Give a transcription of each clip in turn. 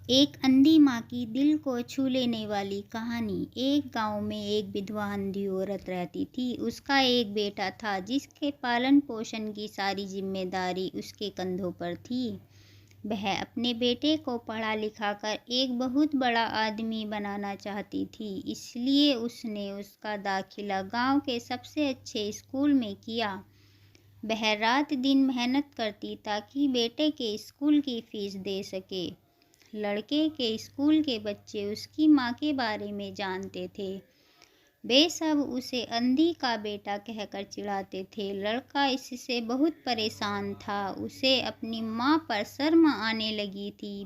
एक अंधी माँ की दिल को छू लेने वाली कहानी। एक गांव में एक विधवा अंधी औरत रहती थी। उसका एक बेटा था जिसके पालन पोषण की सारी जिम्मेदारी उसके कंधों पर थी। वह अपने बेटे को पढ़ा लिखा कर एक बहुत बड़ा आदमी बनाना चाहती थी, इसलिए उसने उसका दाखिला गांव के सबसे अच्छे स्कूल में किया। वह रात दिन मेहनत करती ताकि बेटे के स्कूल की फीस दे सके। लड़के के स्कूल के बच्चे उसकी माँ के बारे में जानते थे। वे सब उसे अंधी का बेटा कहकर चिढ़ाते थे। लड़का इससे बहुत परेशान था। उसे अपनी माँ पर शर्म आने लगी थी।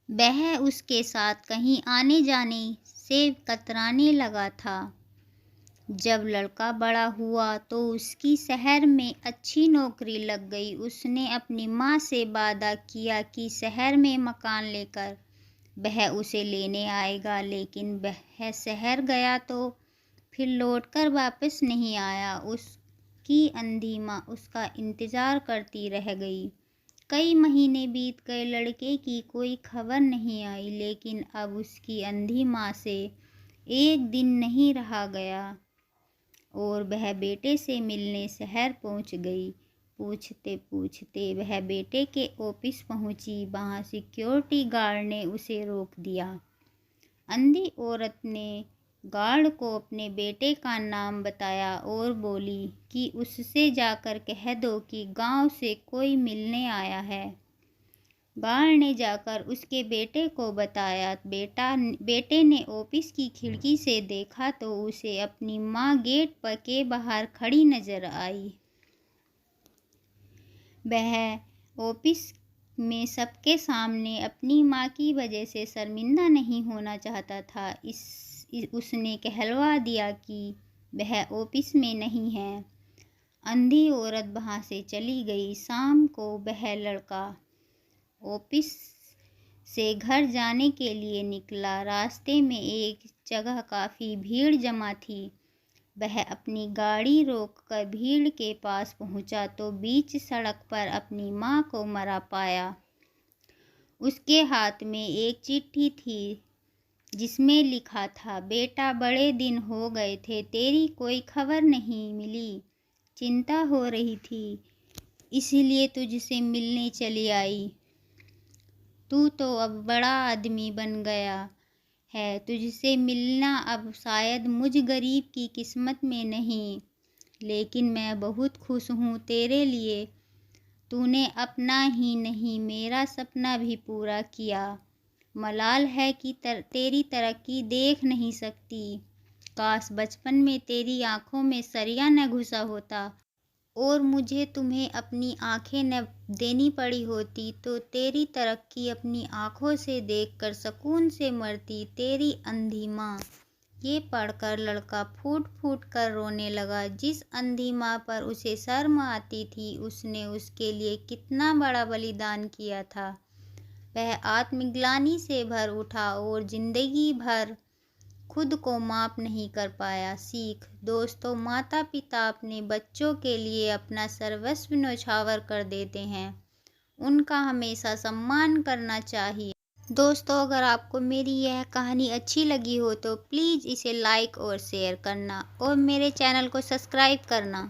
वह उसके साथ कहीं आने जाने से कतराने लगा था। जब लड़का बड़ा हुआ तो उसकी शहर में अच्छी नौकरी लग गई। उसने अपनी माँ से वादा किया कि शहर में मकान लेकर वह उसे लेने आएगा, लेकिन वह शहर गया तो फिर लौटकर वापस नहीं आया। उसकी अंधी माँ उसका इंतज़ार करती रह गई। कई महीने बीत गए, लड़के की कोई खबर नहीं आई, लेकिन अब उसकी अंधी माँ से एक दिन नहीं रहा गया और वह बेटे से मिलने शहर पहुंच गई। पूछते पूछते वह बेटे के ऑफिस पहुंची। वहां सिक्योरिटी गार्ड ने उसे रोक दिया। अंधी औरत ने गार्ड को अपने बेटे का नाम बताया और बोली कि उससे जाकर कह दो कि गांव से कोई मिलने आया है। गार्ड ने जाकर उसके बेटे को बताया। बेटे ने ऑफिस की खिड़की से देखा तो उसे अपनी माँ गेट पर के बाहर खड़ी नजर आई। वह ऑफिस में सबके सामने अपनी माँ की वजह से शर्मिंदा नहीं होना चाहता था। उसने कहलवा दिया कि वह ऑफिस में नहीं है। अंधी औरत वहाँ से चली गई। शाम को वह लड़का ऑफिस से घर जाने के लिए निकला। रास्ते में एक जगह काफ़ी भीड़ जमा थी। वह अपनी गाड़ी रोककर भीड़ के पास पहुंचा तो बीच सड़क पर अपनी माँ को मरा पाया। उसके हाथ में एक चिट्ठी थी जिसमें लिखा था, बेटा बड़े दिन हो गए थे, तेरी कोई खबर नहीं मिली। चिंता हो रही थी, इसलिए तुझसे मिलने चली आई। तू तो अब बड़ा आदमी बन गया है। तुझसे मिलना अब शायद मुझ गरीब की किस्मत में नहीं, लेकिन मैं बहुत खुश हूँ तेरे लिए। तूने अपना ही नहीं मेरा सपना भी पूरा किया। मलाल है कि तेरी तरक्की देख नहीं सकती। काश बचपन में तेरी आंखों में सरिया न घुसा होता और मुझे तुम्हें अपनी आंखें न देनी पड़ी होती, तो तेरी तरक्की अपनी आंखों से देखकर सुकून से मरती। तेरी अंधी माँ। ये पढ़कर लड़का फूट फूट कर रोने लगा। जिस अंधी माँ पर उसे शर्म आती थी, उसने उसके लिए कितना बड़ा बलिदान किया था। वह आत्मग्लानि से भर उठा और जिंदगी भर खुद को माफ नहीं कर पाया। सीख दोस्तों, माता पिता अपने बच्चों के लिए अपना सर्वस्व न्यौछावर कर देते हैं। उनका हमेशा सम्मान करना चाहिए। दोस्तों, अगर आपको मेरी यह कहानी अच्छी लगी हो तो प्लीज़ इसे लाइक और शेयर करना और मेरे चैनल को सब्सक्राइब करना।